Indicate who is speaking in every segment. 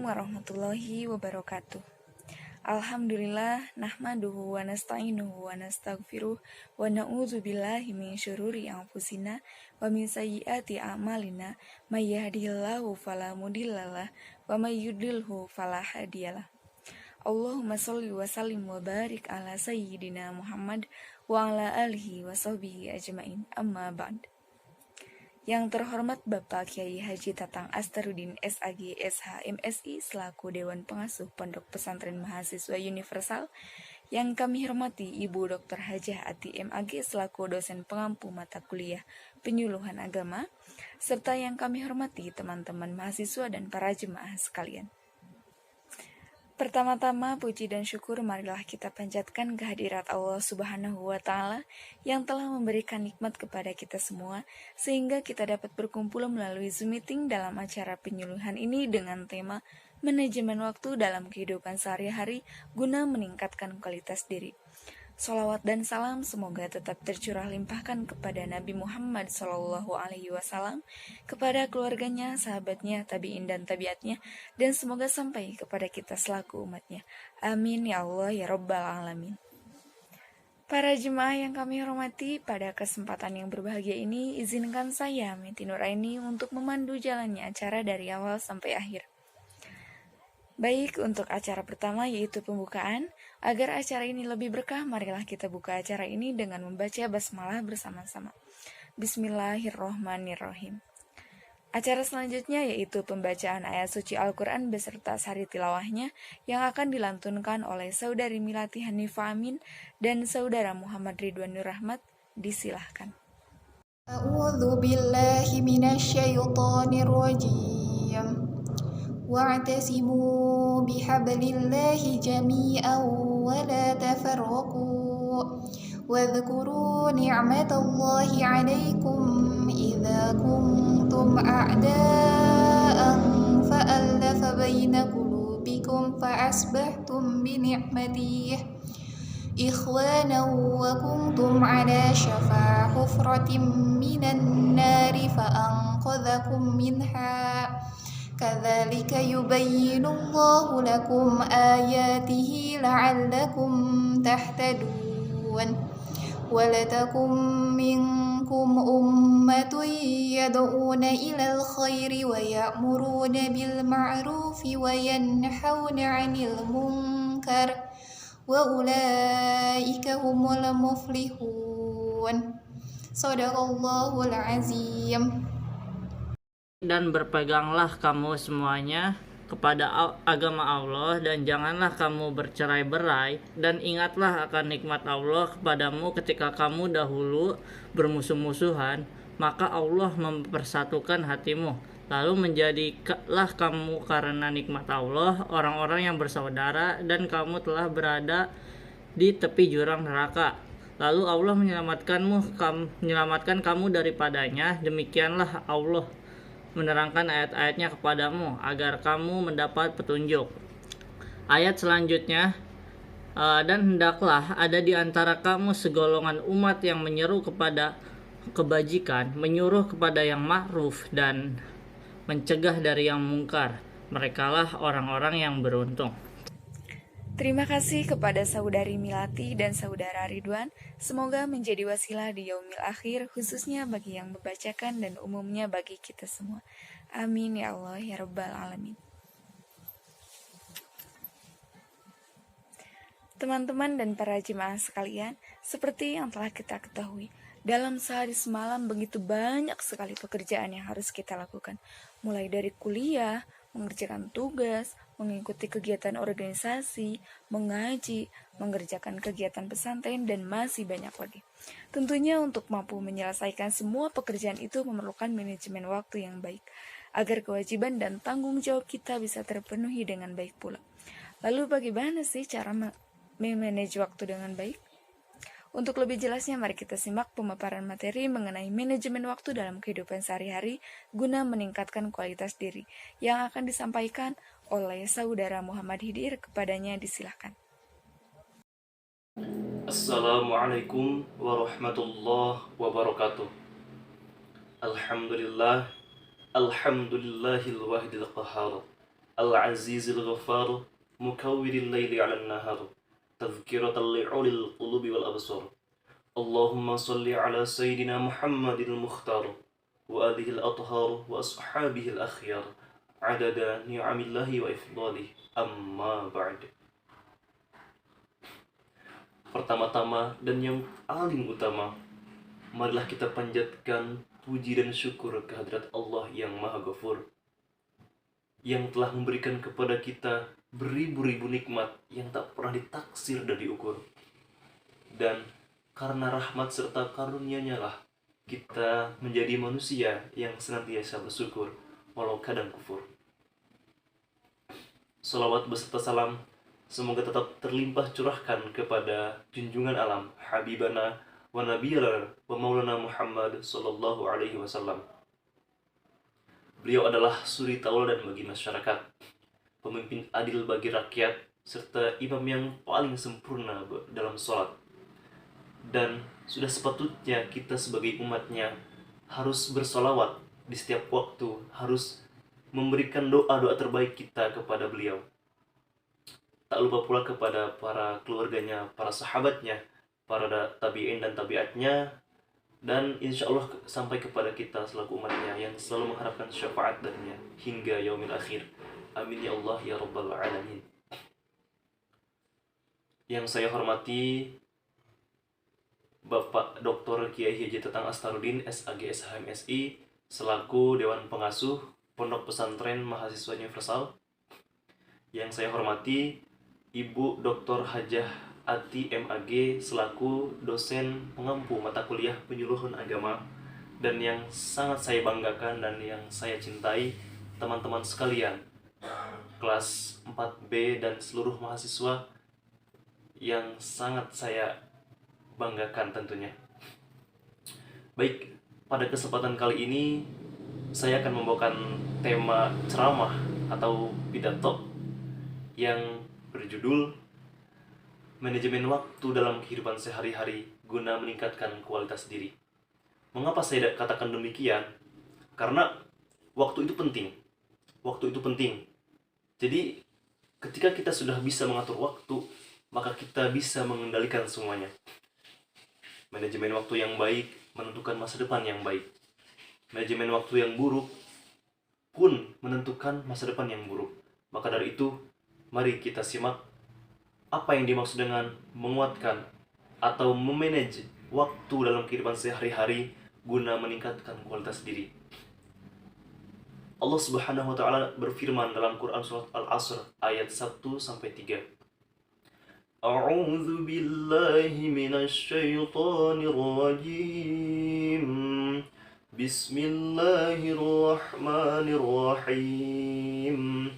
Speaker 1: warahmatullahi wabarakatuh. Alhamdulillah nahmaduhu wa nasta'inuhu wa nastaghfiruh wa na'udzu billahi min syururi anfusina wa min sayyiati a'malina may yahdihillahu fala mudhillalah wa may yudlilhu fala hadiyalah. Allahumma sholli wa sallim wa barik ala sayyidina Muhammad wa ala alihi wa sahbihi ajmain. Amma ba'd. Yang terhormat Bapak Kiai Haji Tatang Astarudin SAG SH MSI selaku Dewan Pengasuh Pondok Pesantren Mahasiswa Universal, yang kami hormati Ibu Dr. Hajah Ati MAG selaku dosen pengampu mata kuliah penyuluhan agama, serta yang kami hormati teman-teman mahasiswa dan para jemaah sekalian. Pertama-tama puji dan syukur marilah kita panjatkan kehadirat Allah Subhanahu wa Ta'ala yang telah memberikan nikmat kepada kita semua sehingga kita dapat berkumpul melalui Zoom meeting dalam acara penyuluhan ini dengan tema manajemen waktu dalam kehidupan sehari-hari guna meningkatkan kualitas diri. Sholawat dan salam semoga tetap tercurah limpahkan kepada Nabi Muhammad SAW, kepada keluarganya, sahabatnya, tabi'in dan tabiatnya, dan semoga sampai kepada kita selaku umatnya. Amin ya Allah ya Rabbal Alamin. Para jemaah yang kami hormati, pada kesempatan yang berbahagia ini, izinkan saya, Meti Nuraini, untuk memandu jalannya acara dari awal sampai akhir. Baik, untuk acara pertama yaitu pembukaan. Agar acara ini lebih berkah, marilah kita buka acara ini dengan membaca basmalah bersama-sama. Bismillahirrohmanirrohim. Acara selanjutnya yaitu pembacaan ayat suci Al-Quran beserta sari tilawahnya yang akan dilantunkan oleh Saudari Milati Hanifah Amin dan Saudara Muhammad Ridwan Nur Rahmat. Disilahkan.
Speaker 2: A'udzu billahi minasyaitonir rajim. Wa'tasimu bihablillahi jami'an wa la tafarraqu wadhkuru ni'matallahi 'alaikum idza kuntum a'da'an fa'alafa baina qulubikum fa'asbahtum bi ni'matihi ikhwanan wa kuntum 'ala shafa hufratin minan nari fa'anqadhakum minha kadzalika yubayyinullahu lakum ayatihi la'allakum tahtadun walatakum minkum ummatun yad'una ilal khairi wa ya'muruna bil ma'rufi wa yanhauna 'anil munkar wa ulaika humul muflihun. Shadaqallahul azim.
Speaker 3: Dan berpeganglah kamu semuanya kepada agama Allah dan janganlah kamu bercerai-berai, dan ingatlah akan nikmat Allah kepadamu ketika kamu dahulu bermusuh-musuhan, maka Allah mempersatukan hatimu, lalu menjadilah kamu karena nikmat Allah orang-orang yang bersaudara, dan kamu telah berada di tepi jurang neraka. Lalu Allah menyelamatkan kamu daripadanya. Demikianlah Allah menerangkan ayat-ayatnya kepadamu agar kamu mendapat petunjuk. Ayat selanjutnya, dan hendaklah ada di antara kamu segolongan umat yang menyeru kepada kebajikan, menyuruh kepada yang ma'ruf dan mencegah dari yang mungkar. Merekalah orang-orang yang beruntung.
Speaker 1: Terima kasih kepada Saudari Milati dan Saudara Ridwan. Semoga menjadi wasilah di yaumil akhir, khususnya bagi yang membacakan dan umumnya bagi kita semua. Amin ya Allah ya Rabbal Alamin. Teman-teman dan para jemaah sekalian, seperti yang telah kita ketahui, dalam sehari semalam begitu banyak sekali pekerjaan yang harus kita lakukan. Mulai dari kuliah, mengerjakan tugas, mengikuti kegiatan organisasi, mengaji, mengerjakan kegiatan pesantren, dan masih banyak lagi. Tentunya untuk mampu menyelesaikan semua pekerjaan itu memerlukan manajemen waktu yang baik, agar kewajiban dan tanggung jawab kita bisa terpenuhi dengan baik pula. Lalu bagaimana sih cara memanage waktu dengan baik? Untuk lebih jelasnya, mari kita simak pemaparan materi mengenai manajemen waktu dalam kehidupan sehari-hari guna meningkatkan kualitas diri yang akan disampaikan oleh Saudara Muhammad Hidir. Kepadanya disilahkan.
Speaker 4: Assalamualaikum warahmatullahi wabarakatuh. Alhamdulillah, alhamdulillahil wahidil qahhar. العزيز الغفار مكور الليل على النهار تذكرة لأولي القلوب والأبصار اللهم صل على سيدنا محمد المختار وآله الأطهار وأصحابه الأخيار عدد نعم الله وإفضاله أما بعد. Pertama-tama dan yang paling utama, marilah kita panjatkan puji dan syukur kehadirat Allah yang Maha Ghafur, yang telah memberikan kepada kita beribu-ribu nikmat yang tak pernah ditaksir dan diukur. Dan karena rahmat serta karunia-Nya lah kita menjadi manusia yang senantiasa bersyukur walau kadang kufur. Salawat beserta salam semoga tetap terlimpah curahkan kepada junjungan alam Habibana wa Nabiyana wa Maulana Muhammad sallallahu alaihi wasallam. Beliau adalah suri tauladan bagi masyarakat, pemimpin adil bagi rakyat, serta imam yang paling sempurna dalam sholat. Dan sudah sepatutnya kita sebagai umatnya harus bersolawat di setiap waktu, harus memberikan doa-doa terbaik kita kepada beliau. Tak lupa pula kepada para keluarganya, para sahabatnya, para tabi'in dan tabi'atnya, dan insya Allah sampai kepada kita selaku umatnya yang selalu mengharapkan syafaat darinya hingga yaumil akhir. Amin ya Allah ya Rabbal Alamin. Yang saya hormati Bapak Dr. Kiai Haji Tetang Astarudin SAG SHM SI selaku Dewan Pengasuh Pondok Pesantren Mahasiswa Universal. Yang saya hormati Ibu Dr. Hajah Ati MAG selaku dosen pengampu mata kuliah penyuluhan agama, dan yang sangat saya banggakan dan yang saya cintai teman-teman sekalian kelas 4B dan seluruh mahasiswa yang sangat saya banggakan tentunya. Baik, pada kesempatan kali ini saya akan membawakan tema ceramah atau pidato yang berjudul Manajemen Waktu dalam Kehidupan Sehari-hari Guna Meningkatkan Kualitas Diri. Mengapa saya katakan demikian? Karena waktu itu penting. Waktu itu penting. Jadi ketika kita sudah bisa mengatur waktu, maka kita bisa mengendalikan semuanya. Manajemen waktu yang baik menentukan masa depan yang baik. Manajemen waktu yang buruk pun menentukan masa depan yang buruk. Maka dari itu, mari kita simak apa yang dimaksud dengan menguatkan atau memanage waktu dalam kehidupan sehari-hari guna meningkatkan kualitas diri. Allah Subhanahu wa taala berfirman dalam Quran surat Al-Asr ayat 1-3. A'udzu billahi minasy syaithanir rajim. Bismillahirrahmanirrahim.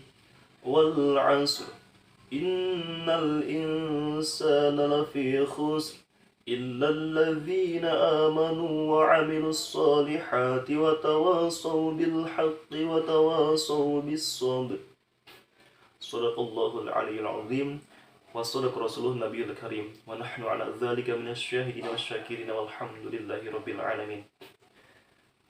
Speaker 4: Wal 'asr innal insana lafi khusr illa alladhina amanu wa 'amilus solihati wa tawasaw bil haqqi wa tawasaw bis sabr. Shadaqallahul aliyyul azim wa shadaqa rasuluhun nabiyul karim wa nahnu 'ala dzalika minasy syahidin wasyakirin walhamdulillahi rabbil alamin.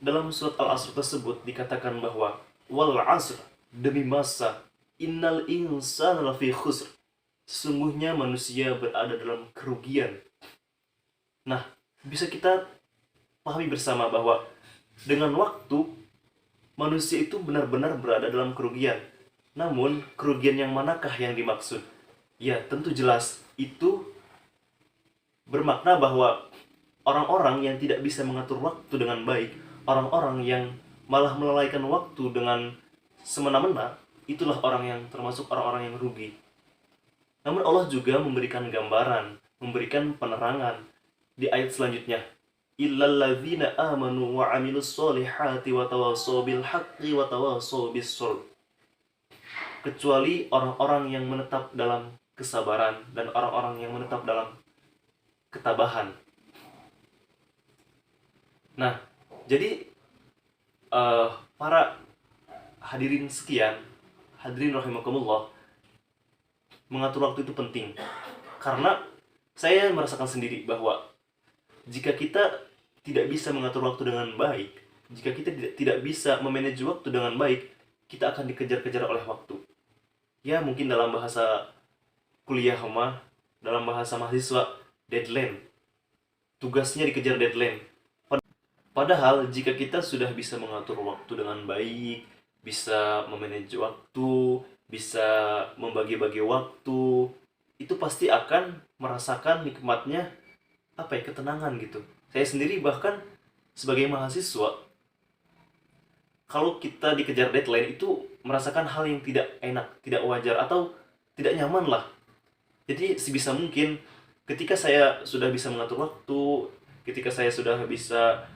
Speaker 4: Dalam surat Al-Asr tersebut dikatakan bahwa wal 'asr, demi masa, innal insana lafi khusr, sesungguhnya manusia berada dalam kerugian. Nah, bisa kita pahami bersama bahwa dengan waktu manusia itu benar-benar berada dalam kerugian. Namun, kerugian yang manakah yang dimaksud? Ya, tentu jelas itu bermakna bahwa orang-orang yang tidak bisa mengatur waktu dengan baik, orang-orang yang malah melalaikan waktu dengan semena-mena, itulah orang yang termasuk orang-orang yang rugi. Namun Allah juga memberikan gambaran, memberikan penerangan di ayat selanjutnya. Illal ladzina amanu wa 'amilus solihati wa tawasaw bil haqqi wa tawasaw bis sabr. Kecuali orang-orang yang menetap dalam kesabaran dan orang-orang yang menetap dalam ketabahan. Nah, jadi para hadirin sekian, hadirin rahimakumullah, mengatur waktu itu penting. Karena saya merasakan sendiri bahwa jika kita tidak bisa mengatur waktu dengan baik, jika kita tidak bisa memanage waktu dengan baik, kita akan dikejar-kejar oleh waktu. ya mungkin dalam bahasa kuliah mah, dalam bahasa mahasiswa, deadline. Tugasnya dikejar deadline. Padahal jika kita sudah bisa mengatur waktu dengan baik, bisa memanage waktu, bisa membagi-bagi waktu, itu pasti akan merasakan nikmatnya apa ya, ketenangan gitu. Saya sendiri bahkan sebagai mahasiswa, kalau kita dikejar deadline itu merasakan hal yang tidak enak, tidak wajar atau tidak nyaman lah. Jadi sebisa mungkin ketika saya sudah bisa mengatur waktu, ketika saya sudah bisa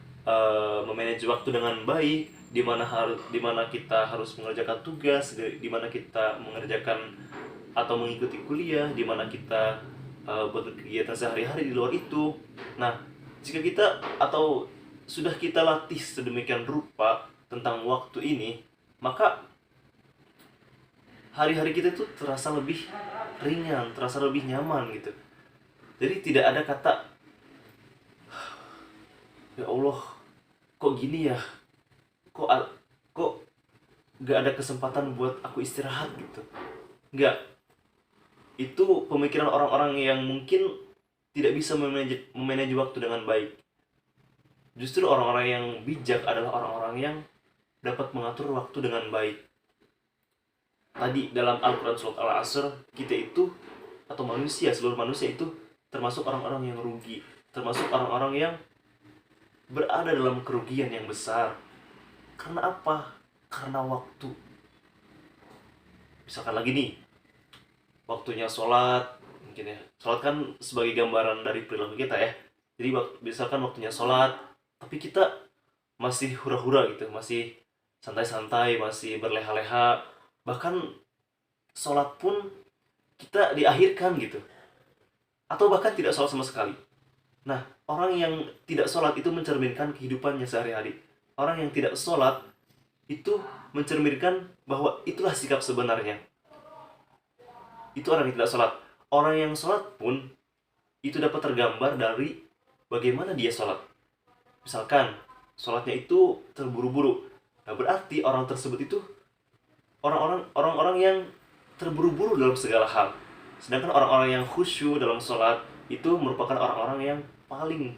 Speaker 4: memanage waktu dengan baik, di mana kita harus mengerjakan tugas, di mana kita mengerjakan atau mengikuti kuliah, di mana kita berkegiatan sehari-hari di luar itu. Nah, jika kita atau sudah kita latih sedemikian rupa tentang waktu ini, maka hari-hari kita itu terasa lebih ringan, terasa lebih nyaman gitu. Jadi tidak ada kata, ya Allah, kok gini ya? Kok gak ada kesempatan buat aku istirahat gitu? Nggak. Itu pemikiran orang-orang yang mungkin tidak bisa memanage waktu dengan baik. Justru orang-orang yang bijak adalah orang-orang yang dapat mengatur waktu dengan baik. Tadi dalam Al-Quran Surat Al-Asr, kita itu, atau manusia, seluruh manusia itu termasuk orang-orang yang rugi, termasuk orang-orang yang berada dalam kerugian yang besar. Karena apa? Karena waktu. Misalkan lagi nih, waktunya sholat, mungkin ya, sholat kan sebagai gambaran dari perilaku kita ya. Jadi misalkan waktunya sholat, tapi kita masih hura-hura gitu, masih santai-santai, masih berleha-leha, bahkan sholat pun kita diakhirkan gitu, atau bahkan tidak sholat sama sekali. Nah, orang yang tidak sholat itu mencerminkan kehidupannya sehari-hari. Orang yang tidak sholat itu mencerminkan bahwa itulah sikap sebenarnya. Itu orang yang tidak sholat. Orang yang sholat pun itu dapat tergambar dari bagaimana dia sholat. Misalkan sholatnya itu terburu-buru, nah berarti orang tersebut itu orang-orang yang terburu-buru dalam segala hal. Sedangkan orang-orang yang khusyuk dalam sholat itu merupakan orang-orang yang paling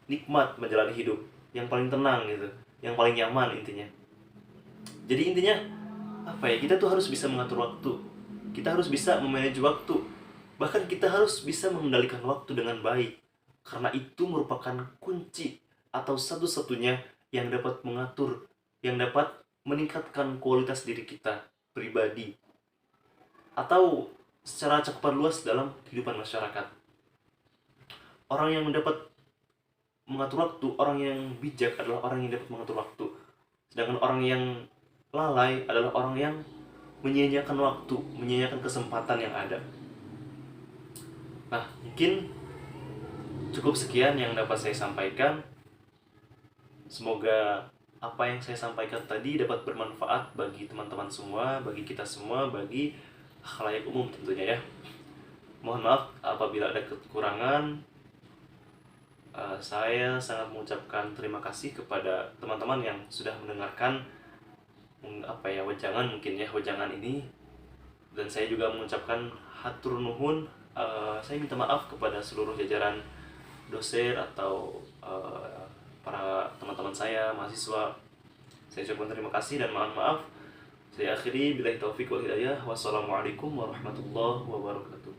Speaker 4: nikmat menjalani hidup, yang paling tenang gitu, yang paling nyaman intinya. Jadi intinya apa ya, kita tuh harus bisa mengatur waktu, kita harus bisa memanage waktu, bahkan kita harus bisa mengendalikan waktu dengan baik, karena itu merupakan kunci atau satu-satunya yang dapat mengatur, yang dapat meningkatkan kualitas diri kita pribadi atau secara cakupan luas dalam kehidupan masyarakat. Orang yang dapat mengatur waktu, orang yang bijak adalah orang yang dapat mengatur waktu. Sedangkan orang yang lalai adalah orang yang menyia-nyiakan waktu, menyia-nyiakan kesempatan yang ada. Nah, mungkin cukup sekian yang dapat saya sampaikan. Semoga apa yang saya sampaikan tadi dapat bermanfaat bagi teman-teman semua, bagi kita semua, bagi khalayak umum tentunya ya. Mohon maaf apabila ada kekurangan. Saya sangat mengucapkan terima kasih kepada teman-teman yang sudah mendengarkan wejangan ini, dan saya juga mengucapkan hatur nuhun. Saya minta maaf kepada seluruh jajaran dosen atau para teman-teman saya, mahasiswa. Saya ucapkan terima kasih dan mohon maaf. Saya akhiri, billahi taufik wal hidayah. Wassalamualaikum warahmatullahi wabarakatuh.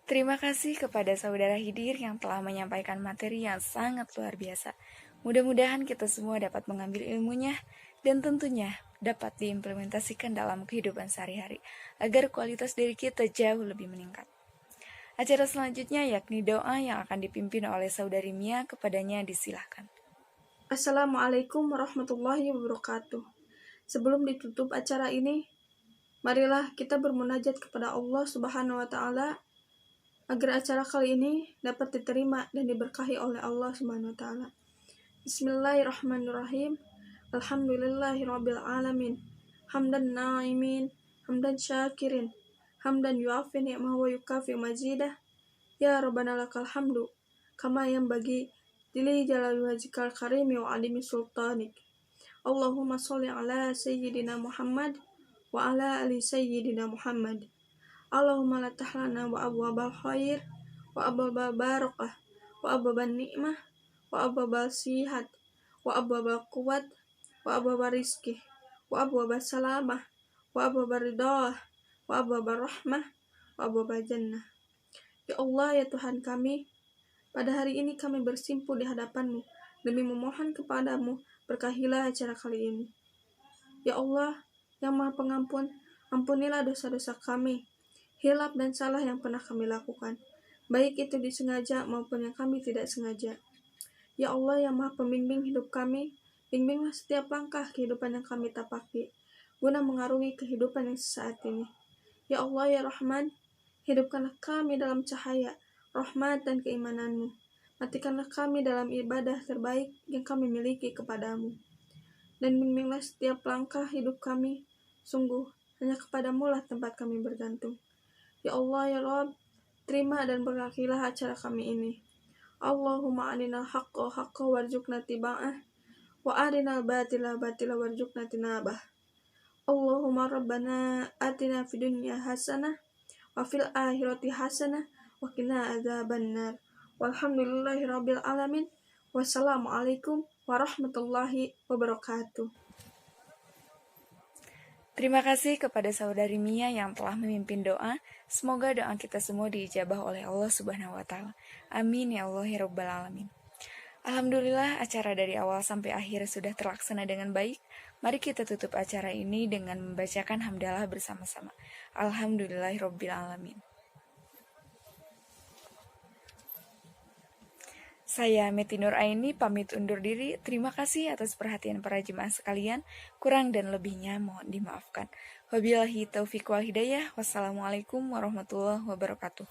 Speaker 1: Terima kasih kepada saudara Hidir yang telah menyampaikan materi yang sangat luar biasa. Mudah-mudahan kita semua dapat mengambil ilmunya dan tentunya dapat diimplementasikan dalam kehidupan sehari-hari agar kualitas diri kita jauh lebih meningkat. Acara selanjutnya yakni doa yang akan dipimpin oleh saudari Mia, kepadanya disilahkan.
Speaker 5: Assalamualaikum warahmatullahi wabarakatuh. Sebelum ditutup acara ini, marilah kita bermunajat kepada Allah Subhanahu wa Ta'ala agar acara kali ini dapat diterima dan diberkahi oleh Allah Subhanahu wa Ta'ala. Bismillahirrahmanirrahim. Alhamdulillahirabbil alamin. Hamdan na'imin, hamdan syakirin, hamdan yuafi ni'mahu wa yukafi mazidah. Ya Rabbana lakal hamdu kama yanbaghi li jalali wajhikal karimi wa alimi sultanik. Allahumma sholli ala sayyidina Muhammad وعلى آل سيدنا محمد. اللهم لا تحلنا وأبواب الخير وأبواب البركة وأبواب النعمة وأبواب الصحة وأبواب القوة وأبواب الرزق وأبواب السلامة وأبواب الرضا وأبواب الرحمة وأبواب الجنة. Ya Allah, ya Tuhan kami, pada hari ini kami bersimpuh di hadapan-Mu demi memohon kepadamu, berkahilah acara kali ini. Ya Allah, yang Maha Pengampun, ampunilah dosa-dosa kami, hilaf dan salah yang pernah kami lakukan, baik itu disengaja maupun yang kami tidak sengaja. Ya Allah yang Maha Pembimbing hidup kami, bimbinglah setiap langkah kehidupan yang kami tapaki, guna mengarungi kehidupan yang sesaat ini. Ya Allah ya Rahman, hidupkanlah kami dalam cahaya, rahmat dan keimanan-Mu. Matikanlah kami dalam ibadah terbaik yang kami miliki kepadamu. Dan bimbinglah setiap langkah hidup kami, sungguh hanya kepadamu lah tempat kami bergantung. Ya Allah ya Rabb, terima dan berkahilah acara kami ini. Allahumma arinal haqqa haqqa warzuqna tiba'ah wa arinal batila batila warzuqna tinabah. Allahumma rabbana atina fid dunya hasanah wa fil akhirati hasanah wa qina adzabannar. Walhamdulillahi rabbil alamin. Wassalamualaikum warahmatullahi wabarakatuh.
Speaker 1: Terima kasih kepada saudari Mia yang telah memimpin doa. Semoga doa kita semua diijabah oleh Allah Subhanahu wa taala. Amin ya Allah ya rabbal alamin. Alhamdulillah acara dari awal sampai akhir sudah terlaksana dengan baik. Mari kita tutup acara ini dengan membacakan hamdalah bersama-sama. Alhamdulillahirabbil alamin. Saya Meti Nur Aini pamit undur diri. Terima kasih atas perhatian para jemaah sekalian. Kurang dan lebihnya mohon dimaafkan. Wabillahi taufiq wal hidayah. Wassalamualaikum warahmatullahi wabarakatuh.